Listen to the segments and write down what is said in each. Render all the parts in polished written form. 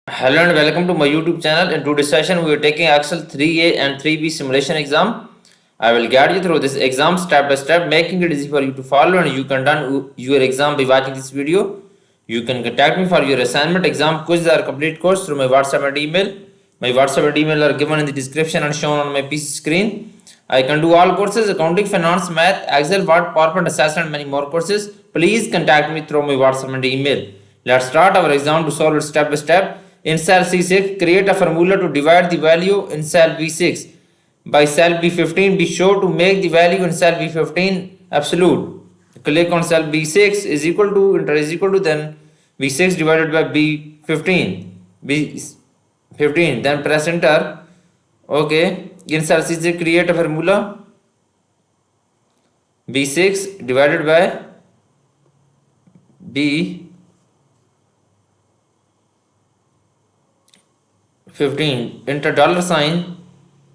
Hello and welcome to my YouTube channel. In today's session, we are taking Excel 3A and 3B simulation exam. I will guide you through this exam step by step, making it easy for you to follow, and you can done your exam by watching this video. You can contact me for your assignment, exam quiz, or complete course through my WhatsApp and email. My WhatsApp and email are given in the description and shown on my PC screen. I can do all courses: accounting, finance, math, Excel, Word, PowerPoint, assessment, and many more courses. Please contact me through my WhatsApp and email. Let's start our exam to solve it step by step. In cell C6, create a formula to divide the value in cell B6 by cell B15. Be sure to make the value in cell B15 absolute. Click on cell B6 is equal to then B6 divided by B15. B15. Then press enter. Okay. In cell C6, create a formula B6 divided by B15. Enter dollar sign.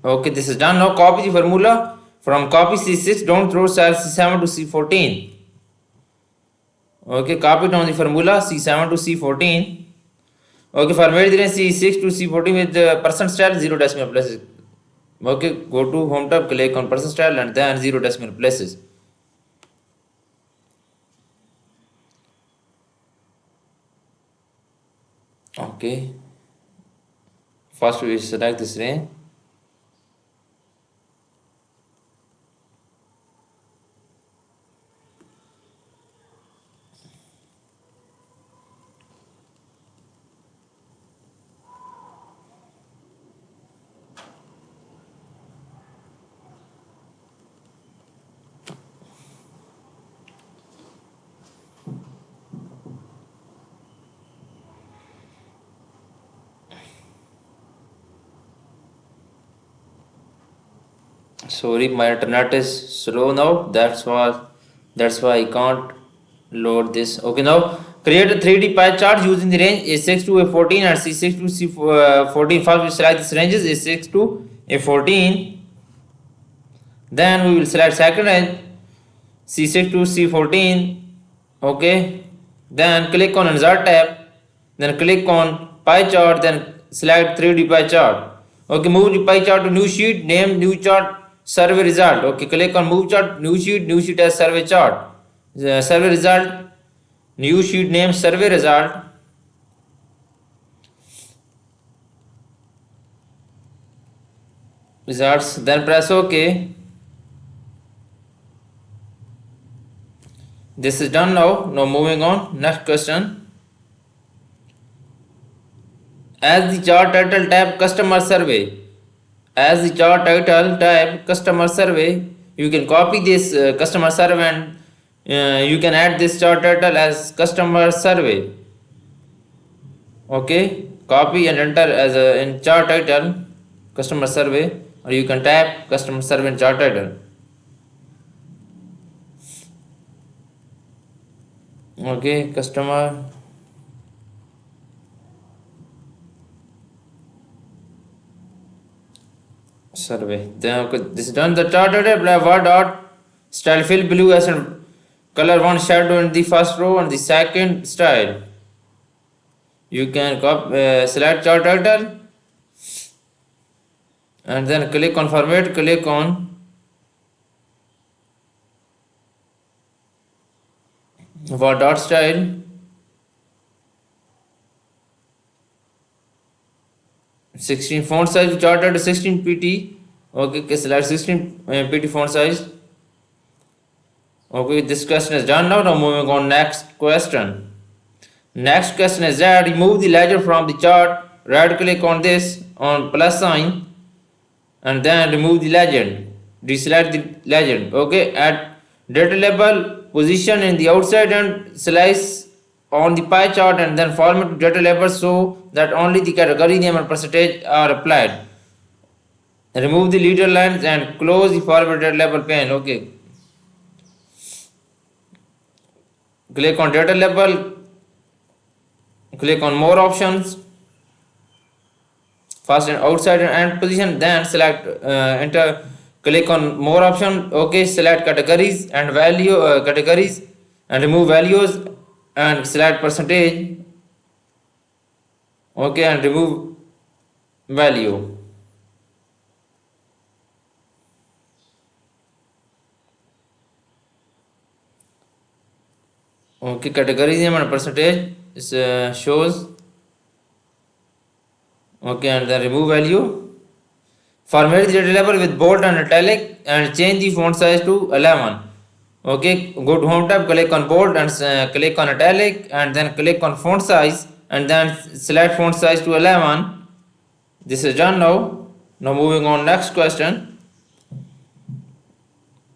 Okay, this is done. Now copy the formula from copy C6. Don't throw cell C7 to C14. Okay, copy down the formula C7 to C14. Okay, format the C6 to C14 with the percent style 0 decimal places. Okay, go to home tab, click on percent style and then 0 decimal places. Okay. First we select this range. Sorry, my internet is slow now. That's why I can't load this. Okay, now create a 3D pie chart using the range A6 to A14 and C6 to C14. First we select these ranges A6 to A14. Then we will select second range C6 to C14. Okay. Then click on insert tab. Then click on pie chart. Then select 3D pie chart. Okay, move the pie chart to new sheet. Name new chart survey result. Okay, click on move chart, new sheet as survey chart. Survey result, new sheet name survey result. Results, then press OK. This is done now. Now moving on. Next question. As the chart title tab customer survey. As the chart title tab customer survey, you can copy this customer survey and you can add this chart title as customer survey. Okay, copy and enter as in chart title customer survey, or you can type customer survey in chart title. Okay, customer survey. Then okay, this is done. The chart title word dot style fill blue as and color one shadow in the first row and the second style. You can select chart title and then click on format, click on word dot style. (16) font size chart title 16 pt. Okay, select 16 pt font size. Okay, this question is done now. Now moving on next question. Next question is that remove the legend from the chart. Right click on this on plus sign and then remove the legend. Deselect the legend. Okay, add data label position in the outside and slice on the pie chart and then format to data label so that only the category name and percentage are applied. Remove the leader lines and close the format data label pane. Okay. Click on data label. Click on more options. First and outside and position. Then select enter. Click on more option. Okay. Select categories and value categories and remove values and select percentage. Okay, and remove value. Okay, categories name and percentage is shows. Okay, and then remove value. Format the data label with bold and italic and change the font size to 11. Okay, go to home tab, click on bold and click on italic and then click on font size and then select font size to 11. This is done now. Now moving on next question.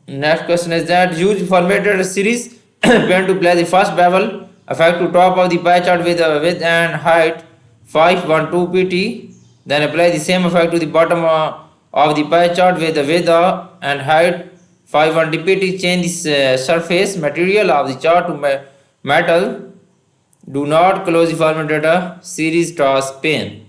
Next question is that use formatted series pen to place the first bevel effect to top of the pie chart with width and height 512 pt. Then apply the same effect to the bottom of the pie chart with the width and height 512 pt. Change the surface material of the chart to metal. Do not close the format data series task pane.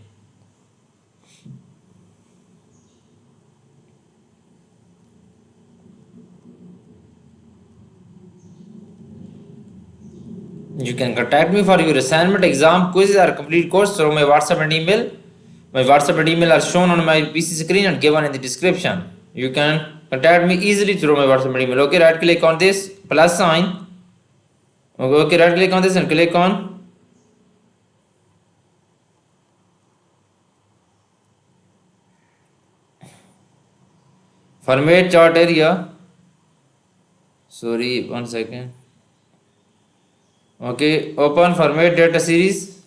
You can contact me for your assignment, exam, quizzes, or complete course through my WhatsApp and email. My WhatsApp and email are shown on my PC screen and given in the description. You can contact me easily through my WhatsApp and email. Okay, right click on this plus sign. Okay, right click on this and click on format chart area. Sorry, 1 second. Okay, open format data series.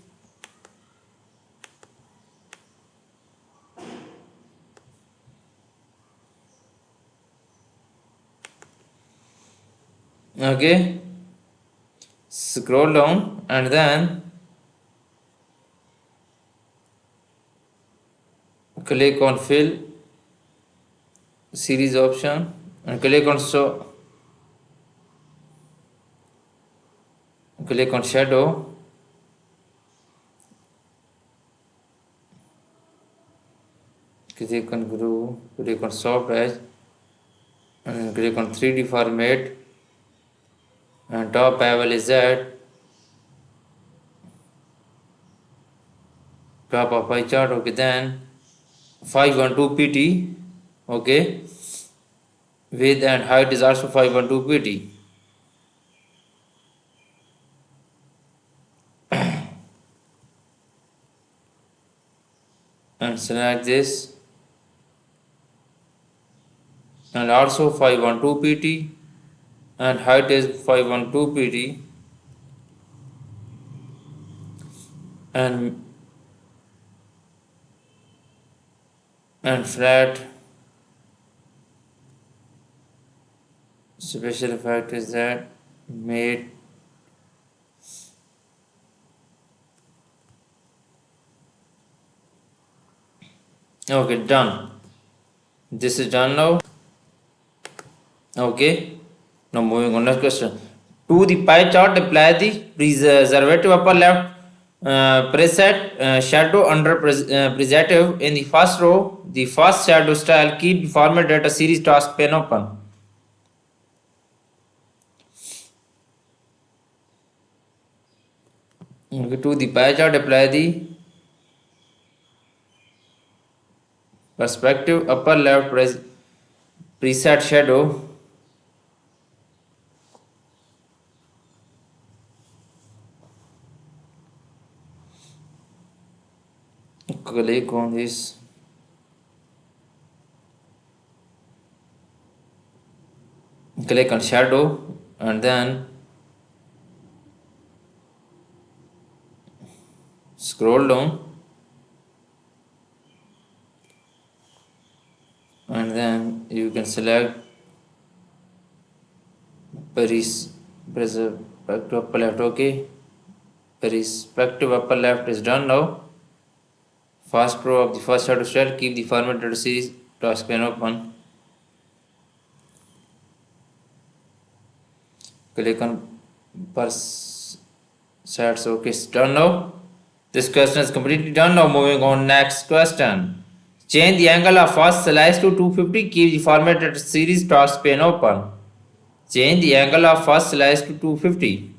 Okay, scroll down and then click on fill series option and click on click on shadow. Click on groove, click on soft edge and click on 3D format and top bevel is at top of pie chart. Okay, then 512 pt. Okay, width and height is also 512 pt. And select this and also 512 pt and height is 512 pt and flat special effect is that made okay, done. This is done now. Okay, now moving on next question. To the pie chart, apply the preservative upper left preset shadow under preservative in the first row. The first shadow style keep the format data series task pane open. Okay, to the pie chart, apply the perspective upper left preset shadow. Click on this. Click on shadow and then scroll down and then you can select perspective upper left. Okay, perspective upper left is done now. First row of the first shadow style keep the format data series task pane open. Click on sets. Okay, it's done now. This question is completely done now. Moving on next question. Change the angle of first slice to 250. Keep the formatted series task pane open. Change the angle of first slice to 250.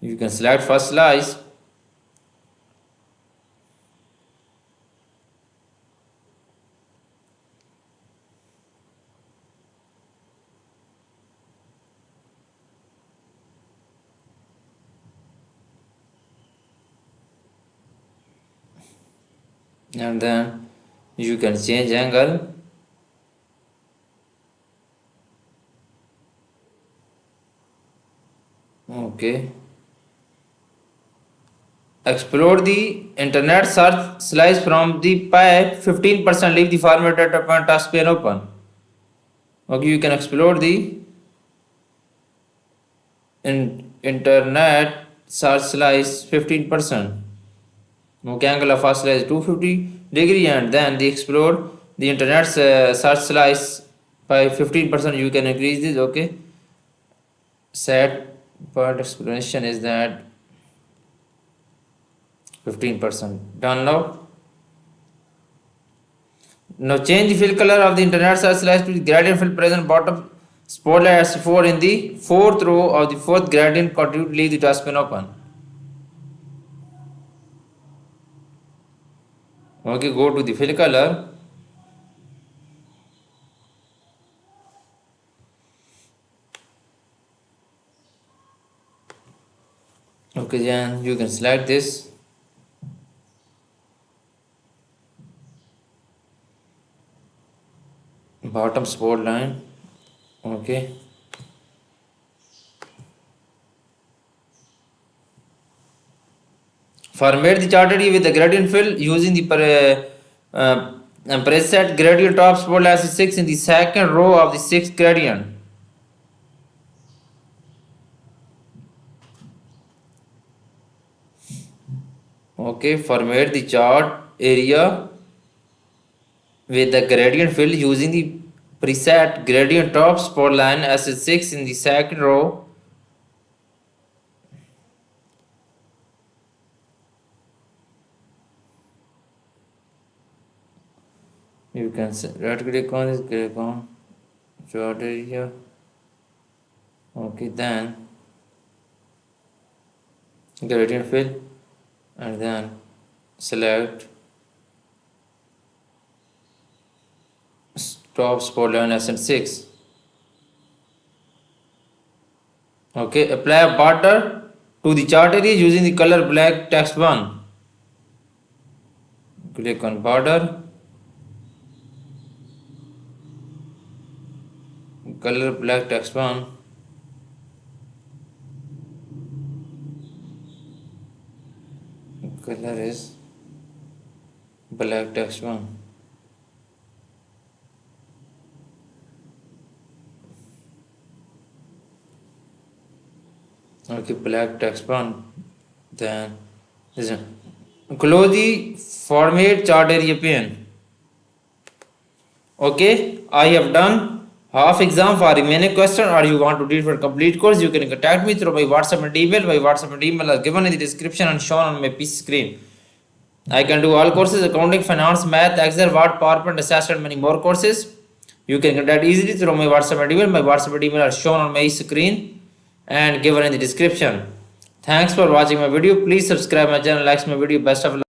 You can select first slice. And then you can change angle. Okay. Explore the internet search slice from the pie 15%. Leave the format data point task pane open. Okay, you can explore the internet search slice 15%. Okay, angle of first slice 250 degree, and then the explore the internet search slice by 15%. You can increase this. Okay, set part explanation is that 15%. Done now. Now change the fill color of the internet search slice to the gradient fill present bottom spotlight as 4 in the fourth row of the fourth gradient. Continue to leave the task pane open. Okay, go to the fill color. Okay, then you can select this. Bottom spot line. Okay. Format the chart area with the gradient fill using the preset gradient top spot line 6 in the second row of the sixth gradient. Okay, format the chart area with the gradient fill using the preset gradient top spot line as 6 in the second row. You can right click on this, click on chart area. Okay, then gradient fill, and then select top spot line as 6. Okay, apply a border to the chart area using the color black text 1. Click on border, color black text 1. Color is black text 1. Okay, black text 1. Then listen. Close the format chart area pane. Okay, I have done half exam. For remaining question or you want to read for complete course, you can contact me through my WhatsApp and email. My WhatsApp and email are given in the description and shown on my PC screen. I can do all courses: accounting, finance, math, Excel, Word, PowerPoint, assessment, and many more courses. You can contact easily through my WhatsApp and email. My WhatsApp and email are shown on my screen and given in the description. Thanks for watching my video. Please subscribe my channel, like my video. Best of luck.